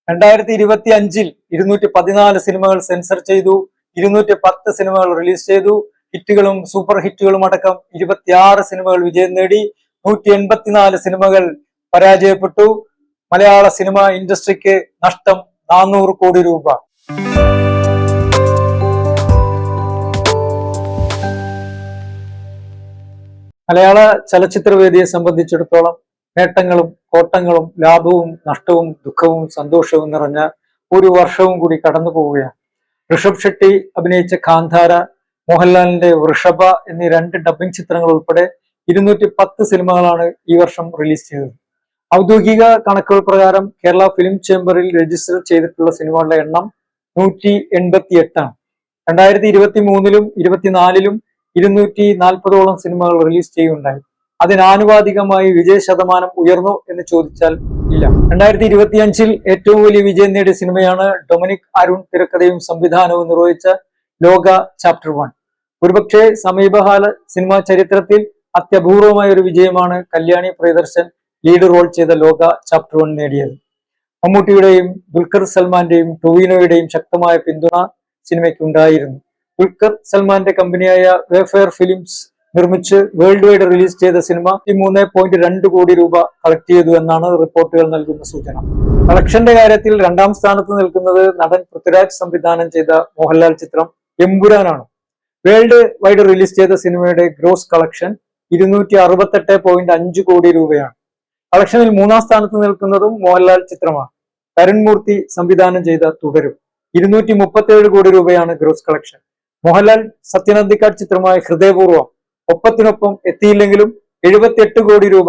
2025 214 സിനിമകൾ സെൻസർ ചെയ്തു. 210 സിനിമകൾ റിലീസ് ചെയ്തു. ഹിറ്റുകളും സൂപ്പർ ഹിറ്റുകളും അടക്കം 26 സിനിമകൾ വിജയം നേടി. 184 സിനിമകൾ പരാജയപ്പെട്ടു. മലയാള സിനിമ ഇൻഡസ്ട്രിക്ക് നഷ്ടം 400 കോടി രൂപ. മലയാള ചലച്ചിത്രവേദിയെ സംബന്ധിച്ചിടത്തോളം നേട്ടങ്ങളും കോട്ടങ്ങളും ലാഭവും നഷ്ടവും ദുഃഖവും സന്തോഷവും നിറഞ്ഞ ഒരു വർഷവും കൂടി കടന്നു പോവുകയാണ്. ഋഷഭ് ഷെട്ടി അഭിനയിച്ച കാന്താര, മോഹൻലാലിന്റെ വൃഷഭ എന്നീ 2 ഡബ്ബിംഗ് ചിത്രങ്ങൾ ഉൾപ്പെടെ 210 സിനിമകളാണ് ഈ വർഷം റിലീസ് ചെയ്തത്. ഔദ്യോഗിക കണക്കുകൾ പ്രകാരം കേരള ഫിലിം ചേംബറിൽ രജിസ്റ്റർ ചെയ്തിട്ടുള്ള സിനിമകളുടെ എണ്ണം 188 ആണ്. 2023-ലും 24-ലും 240ഓളം സിനിമകൾ റിലീസ് ചെയ്യുകയുണ്ടായി. അതിനാനുപാതികമായി വിജയ ശതമാനം ഉയർന്നു എന്ന് ചോദിച്ചാൽ ഇല്ല. 2025-ൽ ഏറ്റവും വലിയ വിജയം നേടിയ സിനിമയാണ് ഡൊമിനിക് അരുൺ തിരക്കഥയും സംവിധാനവും നിർവഹിച്ച ലോക ചാപ്റ്റർ 1. ഒരുപക്ഷെ സമീപകാല സിനിമാ ചരിത്രത്തിൽ അത്യപൂർവമായ ഒരു വിജയമാണ് കല്യാണി പ്രിയദർശൻ ലീഡ് റോൾ ചെയ്ത ലോക ചാപ്റ്റർ 1 നേടിയത്. മമ്മൂട്ടിയുടെയും ദുൽഖർ സൽമാന്റെയും ടൊവിനോയുടെയും ശക്തമായ പിന്തുണ സിനിമയ്ക്ക് ഉണ്ടായിരുന്നു. ദുൽഖർ സൽമാന്റെ കമ്പനിയായ വേഫെയർ ഫിലിംസ് നിർമ്മിച്ച് വേൾഡ് വൈഡ് റിലീസ് ചെയ്ത സിനിമ 3.2 കോടി രൂപ കളക്ട് ചെയ്തു എന്നാണ് റിപ്പോർട്ടുകൾ നൽകുന്ന സൂചന. കളക്ഷന്റെ കാര്യത്തിൽ 2ാം സ്ഥാനത്ത് നിൽക്കുന്നത് നടൻ പൃഥ്വിരാജ് സംവിധാനം ചെയ്ത മോഹൻലാൽ ചിത്രം എമ്പുരാനാണ്. വേൾഡ് വൈഡ് റിലീസ് ചെയ്ത സിനിമയുടെ ഗ്രോസ് കളക്ഷൻ 268.5 കോടി രൂപയാണ്. കളക്ഷനിൽ 3ാം സ്ഥാനത്ത് നിൽക്കുന്നതും മോഹൻലാൽ ചിത്രമാണ്. തരുൺ മൂർത്തി സംവിധാനം ചെയ്ത തുടരും 237 കോടി രൂപയാണ് ഗ്രോസ് കളക്ഷൻ. മോഹൻലാൽ സത്യനന്ദിക്കാട് ചിത്രമായ ഹൃദയപൂർവ്വം ഒപ്പത്തിനൊപ്പം എത്തിയില്ലെങ്കിലും 78 കോടി രൂപ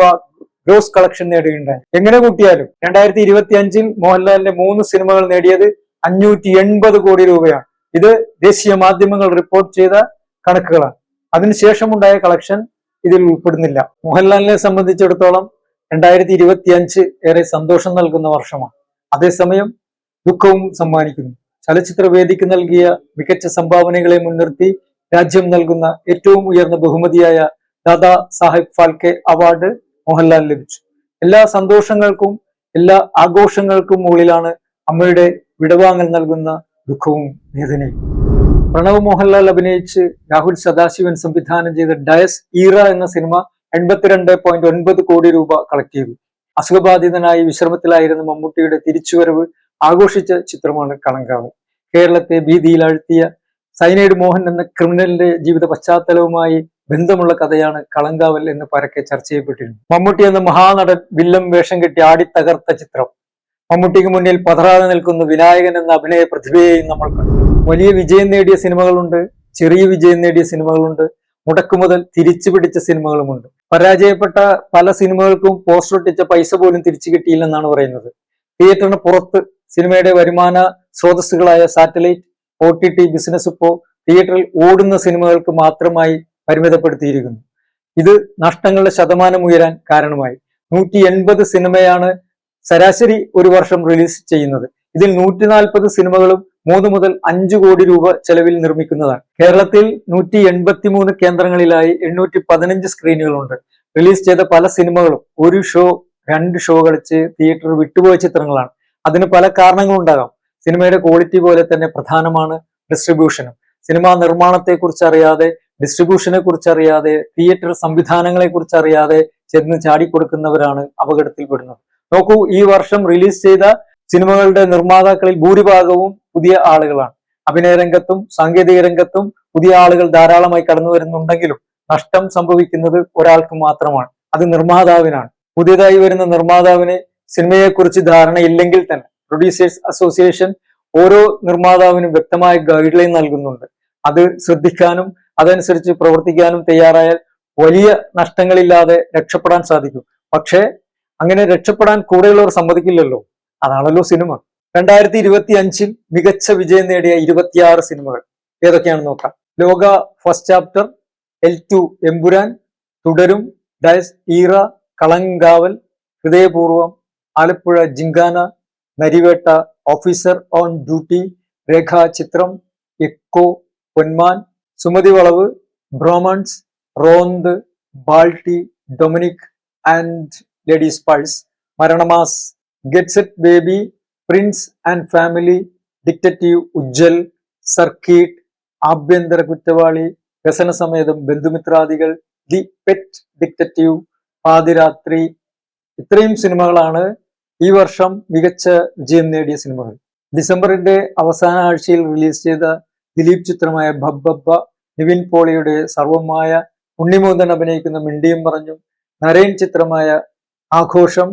ഗ്രോസ് കളക്ഷൻ നേടുകയുണ്ടായി. എങ്ങനെ കൂട്ടിയാലും 2025-ൽ മോഹൻലാലിന്റെ 3 സിനിമകൾ നേടിയത് 580 കോടി രൂപയാണ്. ഇത് ദേശീയ മാധ്യമങ്ങൾ റിപ്പോർട്ട് ചെയ്ത കണക്കുകളാണ്. അതിനുശേഷമുണ്ടായ കളക്ഷൻ ഇതിൽ ഉൾപ്പെടുന്നില്ല. മോഹൻലാലിനെ സംബന്ധിച്ചിടത്തോളം 2025 ഏറെ സന്തോഷം നൽകുന്ന വർഷമാണ്. അതേസമയം ദുഃഖവും സമ്മാനിക്കുന്നു. ചലച്ചിത്ര വേദിക്ക് നൽകിയ മികച്ച സംഭാവനകളെ മുൻനിർത്തി രാജ്യം നൽകുന്ന ഏറ്റവും ഉയർന്ന ബഹുമതിയായ ദാദാ സാഹിബ് ഫാൽക്കെ അവാർഡ് മോഹൻലാൽ ലഭിച്ചു. എല്ലാ സന്തോഷങ്ങൾക്കും എല്ലാ ആഘോഷങ്ങൾക്കും മുകളിലാണ് അമ്മയുടെ വിടവാങ്ങൽ നൽകുന്ന ദുഃഖവും വേദനയും. പ്രണവ് മോഹൻലാൽ അഭിനയിച്ച് രാഹുൽ സദാശിവൻ സംവിധാനം ചെയ്ത ഡയസ് ഈറ എന്ന സിനിമ 82.9 കോടി രൂപ കളക്ട് ചെയ്തു. അസുഖബാധിതനായി വിശ്രമത്തിലായിരുന്ന മമ്മൂട്ടിയുടെ തിരിച്ചുവരവ് ആഘോഷിച്ച ചിത്രമാണ് കളങ്കാവ്. കേരളത്തെ ഭീതിയിലാഴ്ത്തിയ സൈനൈഡ് മോഹൻ എന്ന ക്രിമിനലിന്റെ ജീവിത പശ്ചാത്തലവുമായി ബന്ധമുള്ള കഥയാണ് കളങ്കാവൽ എന്ന് പരക്കെ ചർച്ച ചെയ്യപ്പെട്ടിരുന്നു. മമ്മൂട്ടി എന്ന മഹാനടൻ വില്ലൻ വേഷം കെട്ടി ആടിത്തകർത്ത ചിത്രം. മമ്മൂട്ടിക്ക് മുന്നിൽ പതറാതെ നിൽക്കുന്ന വിനായകൻ എന്ന അഭിനയ പ്രതിഭയെയും നമ്മൾ കണ്ടു. വലിയ വിജയം നേടിയ സിനിമകളുണ്ട്, ചെറിയ വിജയം നേടിയ സിനിമകളുണ്ട്, മുടക്കുമുതൽ തിരിച്ചു പിടിച്ച സിനിമകളുമുണ്ട്. പരാജയപ്പെട്ട പല സിനിമകൾക്കും പോസ്റ്റർ ഒട്ടിച്ച പൈസ പോലും തിരിച്ചു കിട്ടിയില്ലെന്നാണ് പറയുന്നത്. തിയേറ്ററിന് പുറത്ത് സിനിമയുടെ വരുമാന സ്രോതസ്സുകളായ സാറ്റലൈറ്റ്, OTT ബിസിനസ് ഇപ്പോൾ തിയേറ്ററിൽ ഓടുന്ന സിനിമകൾക്ക് മാത്രമായി പരിമിതപ്പെടുത്തിയിരിക്കുന്നു. ഇത് നഷ്ടങ്ങളുടെ ശതമാനം ഉയരാൻ കാരണമായി. 180 സിനിമയാണ് ശരാശരി ഒരു വർഷം റിലീസ് ചെയ്യുന്നത്. ഇതിൽ 140 സിനിമകളും 3 മുതൽ 5 കോടി രൂപ ചെലവിൽ നിർമ്മിക്കുന്നതാണ്. കേരളത്തിൽ 183 കേന്ദ്രങ്ങളിലായി 815 സ്ക്രീനുകളുണ്ട്. റിലീസ് ചെയ്ത പല സിനിമകളും 1 ഷോ 2 ഷോ കളിച്ച് തിയേറ്റർ വിട്ടുപോയ ചിത്രങ്ങളാണ്. അതിന് പല കാരണങ്ങളുണ്ടാകാം. സിനിമയുടെ ക്വാളിറ്റി പോലെ തന്നെ പ്രധാനമാണ് ഡിസ്ട്രിബ്യൂഷനും. സിനിമാ നിർമ്മാണത്തെക്കുറിച്ച് അറിയാതെ, ഡിസ്ട്രിബ്യൂഷനെ കുറിച്ച് അറിയാതെ, തിയേറ്റർ സംവിധാനങ്ങളെ കുറിച്ച് അറിയാതെ ചെന്ന് ചാടിക്കൊടുക്കുന്നവരാണ് അപകടത്തിൽപ്പെടുന്നത്. നോക്കൂ, ഈ വർഷം റിലീസ് ചെയ്ത സിനിമകളുടെ നിർമ്മാതാക്കളിൽ ഭൂരിഭാഗവും പുതിയ ആളുകളാണ്. അഭിനയ രംഗത്തും സാങ്കേതിക രംഗത്തും പുതിയ ആളുകൾ ധാരാളമായി കടന്നു വരുന്നുണ്ടെങ്കിലും നഷ്ടം സംഭവിക്കുന്നത് ഒരാൾക്ക് മാത്രമാണ്. അത് നിർമ്മാതാവിനാണ്. പുതിയതായി വരുന്ന നിർമ്മാതാവിന് സിനിമയെക്കുറിച്ച് ധാരണയില്ലെങ്കിൽ തന്നെ പ്രൊഡ്യൂസേഴ്സ് അസോസിയേഷൻ ഓരോ നിർമ്മാതാവിനും വ്യക്തമായ ഗൈഡ് ലൈൻ നൽകുന്നുണ്ട്. അത് ശ്രദ്ധിക്കാനും അതനുസരിച്ച് പ്രവർത്തിക്കാനും തയ്യാറായാൽ വലിയ നഷ്ടങ്ങളില്ലാതെ രക്ഷപ്പെടാൻ സാധിക്കും. പക്ഷേ അങ്ങനെ രക്ഷപ്പെടാൻ കൂടെയുള്ളവർ സമ്മതിക്കില്ലല്ലോ. അതാണല്ലോ സിനിമ. 2025-ൽ മികച്ച വിജയം നേടിയ 26 സിനിമകൾ ഏതൊക്കെയാണെന്ന് നോക്കാം. ലോക ഫസ്റ്റ് ചാപ്റ്റർ, L2 എമ്പുരാൻ, തുടരും, ഡയസ് ഈറ, കളങ്കാവൽ, ഹൃദയപൂർവ്വം, ആലപ്പുഴ ജിങ്കാന, നരിവേട്ട, ഓഫീസർ ഓൺ ഡ്യൂട്ടി, രേഖാചിത്രം, എക്കോ, പൊന്മാൻ, സുമതി വളവ്, ബ്രോമൺസ്, റോന്ത്, ബാൾട്ടി, ഡൊമിനിക് ആൻഡ് ലേഡീസ് പൾസ്, മരണമാസ്, ഗെറ്റ് സെറ്റ് ബേബി, പ്രിൻസ് ആൻഡ് ഫാമിലി, ഡിറ്റക്റ്റീവ് ഉജ്ജൽ, സർക്കീട്ട്, ആഭ്യന്തര കുറ്റവാളി, വ്യസനസമേതം, ബന്ധുമിത്രാദികൾ, ദി പെറ്റ് ഡിറ്റക്റ്റീവ്, പാതിരാത്രി, ഇത്രയും സിനിമകളാണ് ഈ വർഷം മികച്ച വിജയം നേടിയ സിനിമകൾ. ഡിസംബറിന്റെ അവസാന ആഴ്ചയിൽ റിലീസ് ചെയ്ത ദിലീപ് ചിത്രമായ ഭബ്ബബ്ബ, നിവിൻ പോളിയുടെ സർവമായ, ഉണ്ണിമൂന്തൻ അഭിനയിക്കുന്ന മിണ്ടിയും പറഞ്ഞും, നരേൻ ചിത്രമായ ആഘോഷം,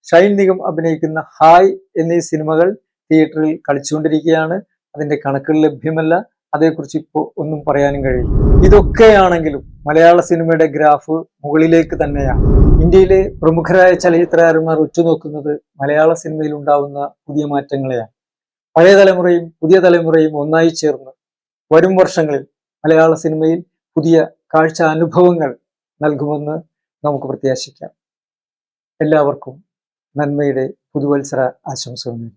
ഷൈൻ നിഗം അഭിനയിക്കുന്ന ഹായ് എന്നീ സിനിമകൾ തിയേറ്ററിൽ കളിച്ചുകൊണ്ടിരിക്കുകയാണ്. അതിന്റെ കണക്കുകൾ ലഭ്യമല്ല, അതേക്കുറിച്ച് ഇപ്പോൾ ഒന്നും പറയാനും കഴിയും. ഇതൊക്കെയാണെങ്കിലും മലയാള സിനിമയുടെ ഗ്രാഫ് മുകളിലേക്ക് തന്നെയാണ്. ഇന്ത്യയിലെ പ്രമുഖരായ ചലച്ചിത്രകാരന്മാർ ഉറ്റുനോക്കുന്നത് മലയാള സിനിമയിൽ ഉണ്ടാവുന്ന പുതിയ മാറ്റങ്ങളെയാണ്. പഴയ തലമുറയും പുതിയ തലമുറയും ഒന്നായി ചേർന്ന് വരും വർഷങ്ങളിൽ മലയാള സിനിമയിൽ പുതിയ കാഴ്ച അനുഭവങ്ങൾ നൽകുമെന്ന് നമുക്ക് പ്രത്യാശിക്കാം. എല്ലാവർക്കും നന്മയുടെ പുതുവത്സര ആശംസകൾ.